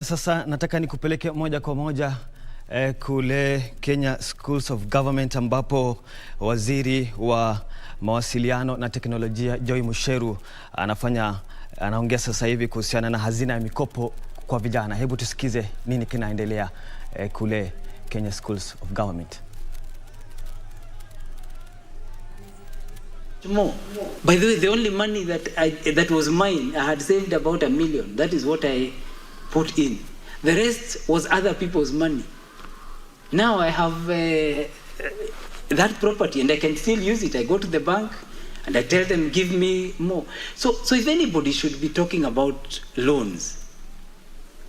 Sasa nataka nikupeleke moja kwa moja kule Kenya Schools of Government ambapo waziri wa mawasiliano na teknolojia Joe Mucheru anaongea sasa hivi kuhusiana na hazina ya mikopo kwa vijana. Hebu tusikize nini kinaendelea kule Kenya Schools of Government. More. By the way, the only money that was mine, I had saved about $1 million. That is what I put in. The rest was other people's money. Now I have that property and I can still use it. I go to the bank and I tell them, give me more. So if anybody should be talking about loans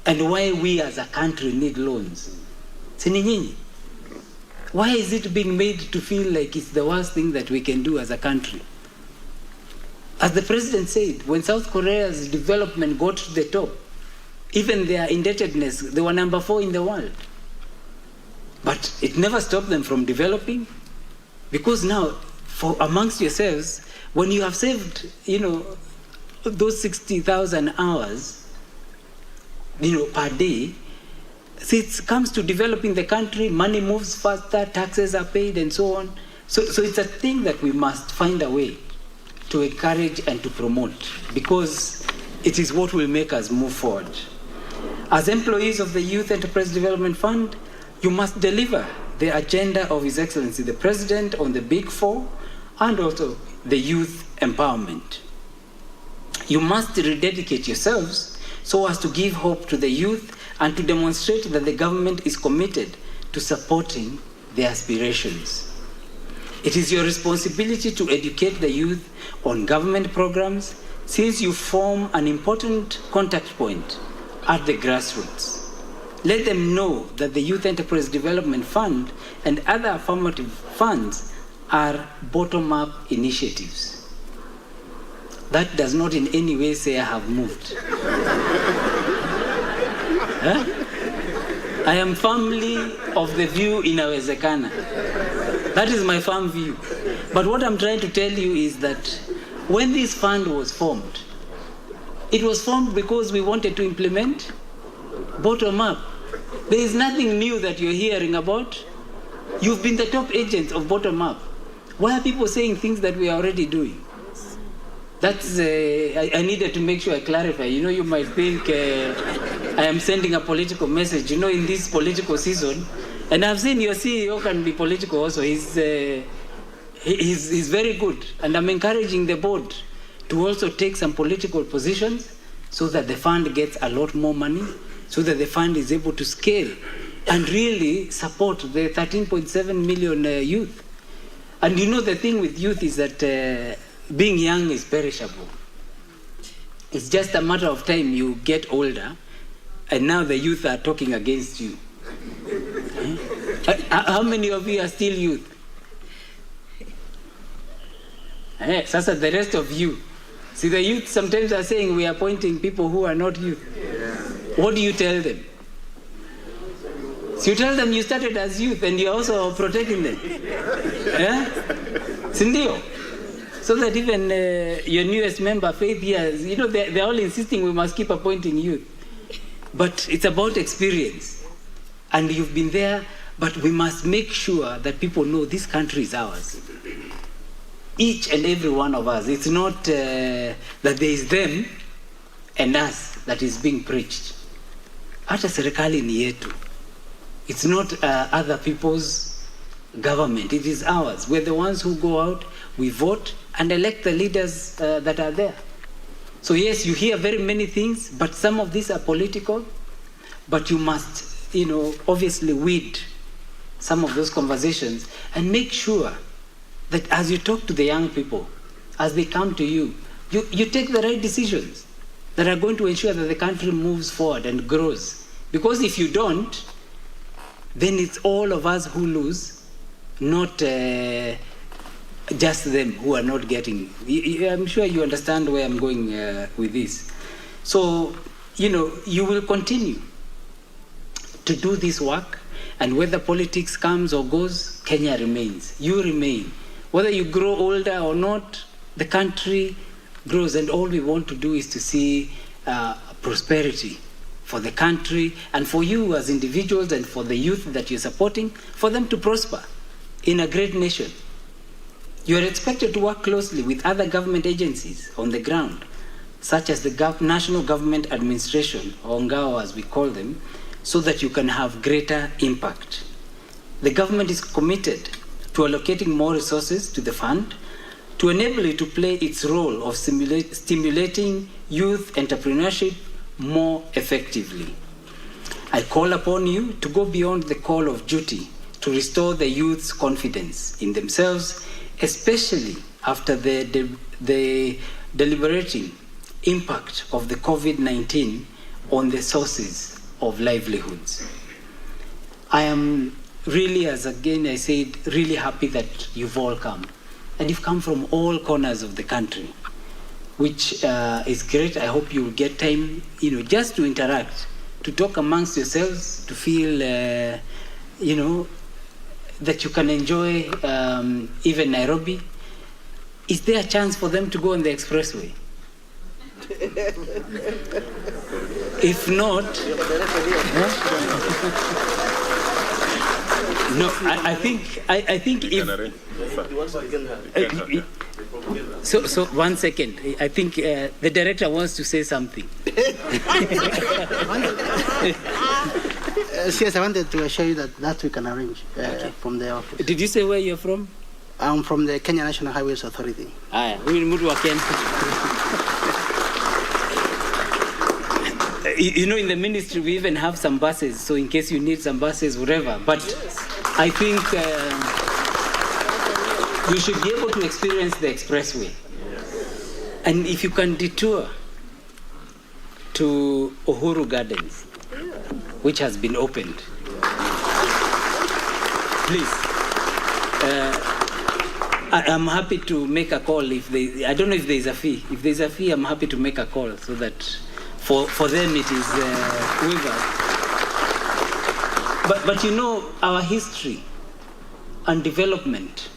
and why we as a country need loans, why is it being made to feel like it's the worst thing that we can do as a country? As the president said, when South Korea's development got to the top, even their indebtedness, they were number 4 in the world. But it never stopped them from developing, because now, for amongst yourselves, when you have saved, those 60,000 hours, per day, so it comes to developing the country, money moves faster, taxes are paid, and so on. So it's a thing that we must find a way to encourage and to promote, because it is what will make us move forward. As employees of the Youth Enterprise Development Fund, you must deliver the agenda of His Excellency the President on the Big Four and also the youth empowerment. You must rededicate yourselves so as to give hope to the youth and to demonstrate that the government is committed to supporting their aspirations. It is your responsibility to educate the youth on government programs, since you form an important contact point at the grassroots. Let them know that the Youth Enterprise Development Fund and other affirmative funds are bottom-up initiatives. That does not in any way say I have moved. I am firmly of the view inawezekana. That is my firm view. But what I'm trying to tell you is that when this fund was formed, it was formed because we wanted to implement bottom-up. There is nothing new that you're hearing about. You've been the top agents of bottom-up. Why are people saying things that we are already doing? That's, I needed to make sure I clarify. You might think I am sending a political message, in this political season. And I've seen your CEO can be political also. He's very good. And I'm encouraging the board to also take some political positions so that the fund gets a lot more money, so that the fund is able to scale and really support the 13.7 million youth. And the thing with youth is that being young is perishable. It's just a matter of time you get older, and now the youth are talking against you. How many of you are still youth? Sasa the rest of you. See, the youth sometimes are saying we are appointing people who are not youth. What do you tell them? So you tell them you started as youth and you're also protecting them. Sindio? So that even your newest member, Faith, here, they're all insisting we must keep appointing youth. But it's about experience. And you've been there, but we must make sure that people know this country is ours. Each and every one of us. It's not that there is them and us that is being preached. Hata serikali ni yetu. It's not other people's government. It is ours. We're the ones who go out, we vote, and elect the leaders that are there. So yes, you hear very many things, but some of these are political. But you must, obviously weed some of those conversations and make sure that as you talk to the young people, as they come to you, you take the right decisions that are going to ensure that the country moves forward and grows. Because if you don't, then it's all of us who lose, not just them who are not getting. I'm sure you understand where I'm going with this. So, you will continue to do this work, and whether politics comes or goes, Kenya remains. You remain. Whether you grow older or not, the country grows, and all we want to do is to see prosperity for the country, and for you as individuals and for the youth that you're supporting, for them to prosper in a great nation. You are expected to work closely with other government agencies on the ground, such as the National Government Administration, or NGAO as we call them, so that you can have greater impact. The government is committed to allocating more resources to the fund to enable it to play its role of stimulating youth entrepreneurship more effectively. I call upon you to go beyond the call of duty to restore the youth's confidence in themselves, especially after the deliberating impact of the COVID-19 on the sources of livelihoods. I am really, as again I said, really happy that you've all come. And you've come from all corners of the country, which is great. I hope you'll get time, just to interact, to talk amongst yourselves, to feel, that you can enjoy even Nairobi. Is there a chance for them to go on the expressway? If not, no, I think if. So 1 second. I think the director wants to say something. Yes, I wanted to assure you that we can arrange from the office. Did you say where you're from? I'm from the Kenya National Highways Authority. We will move again. In the ministry we even have some buses, so in case you need some buses, whatever. But I think you should be able to experience the expressway. And if you can detour to Uhuru Gardens, which has been opened, please. I'm happy to make a call I don't know if there's a fee. If there's a fee, I'm happy to make a call so that for them it is waived. But our history and development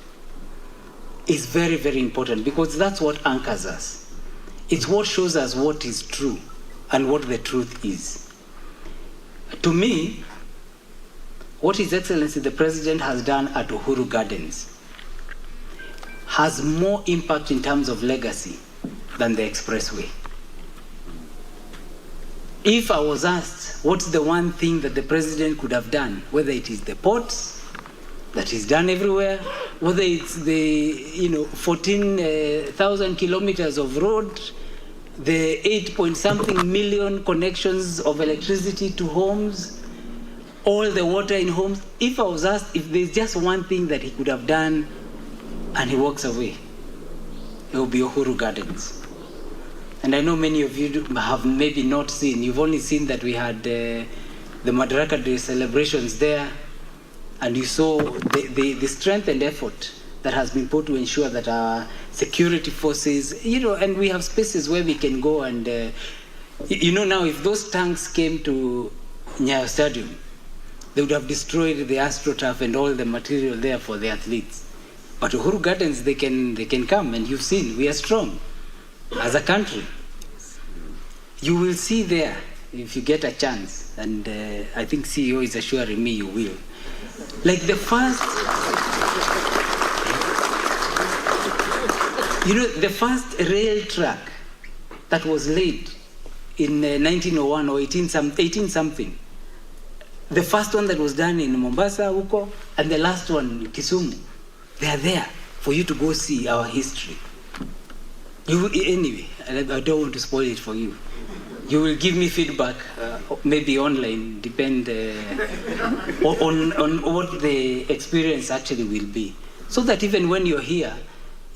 is very, very important, because that's what anchors us. It's what shows us what is true and what the truth is. To me, what His Excellency the President has done at Uhuru Gardens has more impact in terms of legacy than the expressway. If I was asked what's the one thing that the President could have done, whether it is the ports that is done everywhere, whether it's the 14,000 kilometers of road, the 8-point-something million connections of electricity to homes, all the water in homes. If I was asked if there's just one thing that he could have done and he walks away, it will be Uhuru Gardens. And I know many of you have maybe not seen. You've only seen that we had the Madaraka Day celebrations there, and you saw the strength and effort that has been put to ensure that our security forces, and we have spaces where we can go and, now if those tanks came to Nyayo Stadium, they would have destroyed the AstroTurf and all the material there for the athletes. But Uhuru Gardens, they can come, and you've seen, we are strong as a country. You will see there, if you get a chance, and I think CEO is assuring me you will. Like the first rail track that was laid in 1901 or 18 something. The first one that was done in Mombasa, Huko, and the last one in Kisumu. They are there for you to go see our history. Anyway, I don't want to spoil it for you. You will give me feedback, maybe online, depend on what the experience actually will be. So that even when you're here,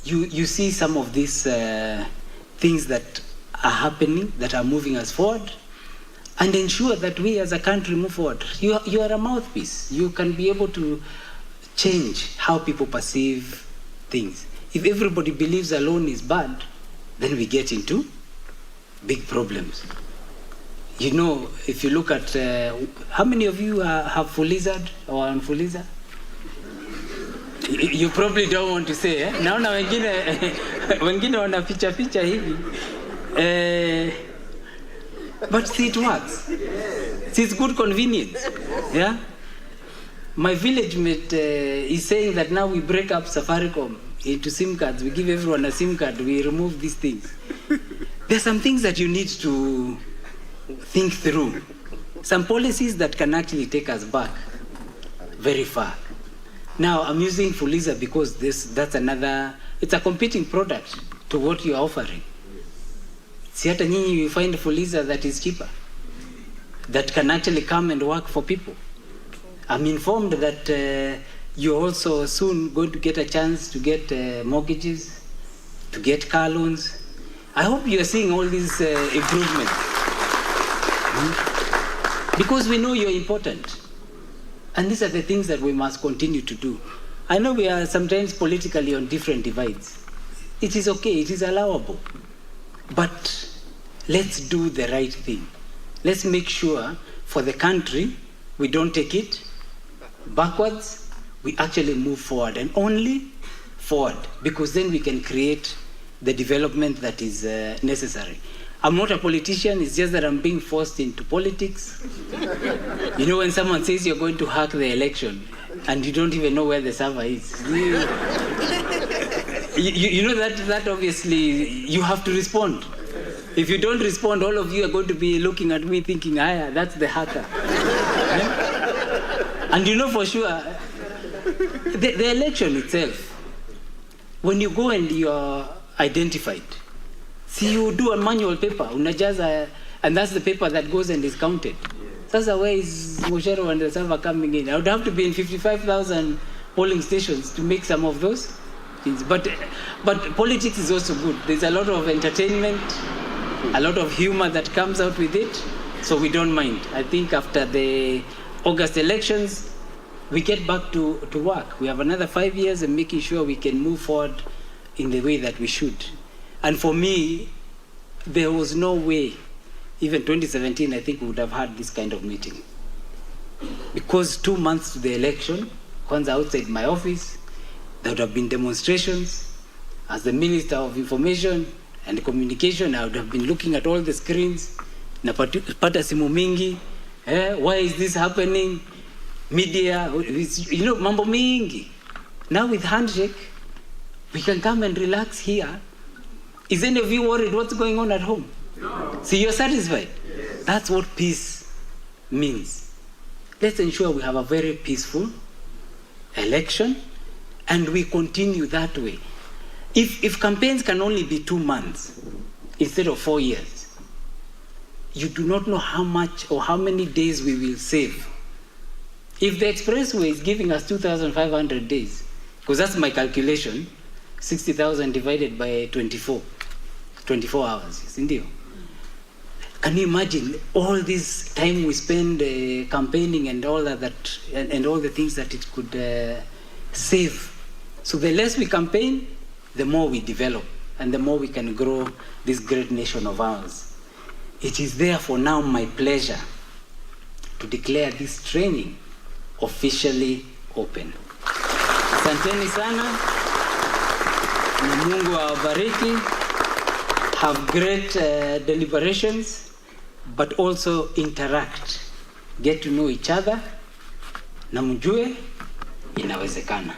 you see some of these things that are happening, that are moving us forward, and ensure that we as a country move forward. You are a mouthpiece. You can be able to change how people perceive things. If everybody believes alone is bad, then we get into big problems. If you look at how many of you have Fuliza or Unfuliza? You probably don't want to say, eh? Naona wengine wana picha hivi. But see, it works. See, it's good convenience. Yeah? My village mate is saying that now we break up Safaricom into SIM cards. We give everyone a SIM card. We remove these things. There's some things that you need to think through. Some policies that can actually take us back very far. Now, I'm using Fuliza because that's another, it's a competing product to what you're offering. Si hata nyinyi you find Fuliza that is cheaper, that can actually come and work for people. I'm informed that you're also soon going to get a chance to get mortgages, to get car loans. I hope you're seeing all these improvements. Because we know you're important. And these are the things that we must continue to do. I know we are sometimes politically on different divides. It is okay, it is allowable. But let's do the right thing. Let's make sure for the country, we don't take it backwards, we actually move forward, and only forward, because then we can create the development that is necessary. I'm not a politician, it's just that I'm being forced into politics. You know, when someone says you're going to hack the election and you don't even know where the server is. You know that obviously you have to respond. If you don't respond, all of you are going to be looking at me thinking, that's the hacker. And you know for sure, the election itself, when you go and you're identified, see, you do a manual paper, unajaza, and that's the paper that goes and is counted. Sasa where is Mucheru and the server coming in? I would have to be in 55,000 polling stations to make some of those things. But politics is also good. There's a lot of entertainment, a lot of humor that comes out with it, so we don't mind. I think after the August elections, we get back to work. We have another 5 years and making sure we can move forward in the way that we should. And for me, there was no way, even 2017, I think we would have had this kind of meeting. Because 2 months to the election, once outside my office, there would have been demonstrations. As the Minister of Information and Communication, I would have been looking at all the screens. Napata simu mingi. Why is this happening? Media, you know, mambo mingi. Now with handshake, we can come and relax here. Is any of you worried what's going on at home? No. So you're satisfied? Yes. That's what peace means. Let's ensure we have a very peaceful election and we continue that way. If campaigns can only be 2 months instead of 4 years, you do not know how much or how many days we will save. If the expressway is giving us 2,500 days, because that's my calculation, 60,000 divided by 24 hours, isn't it? Can you imagine all this time we spend campaigning and all that and all the things that it could save? So the less we campaign, the more we develop and the more we can grow this great nation of ours. It is therefore now my pleasure to declare this training officially open. Asanteni sana. Na Mungu awabariki. Have great deliberations, but also interact. Get to know each other. Na mjue inawezekana.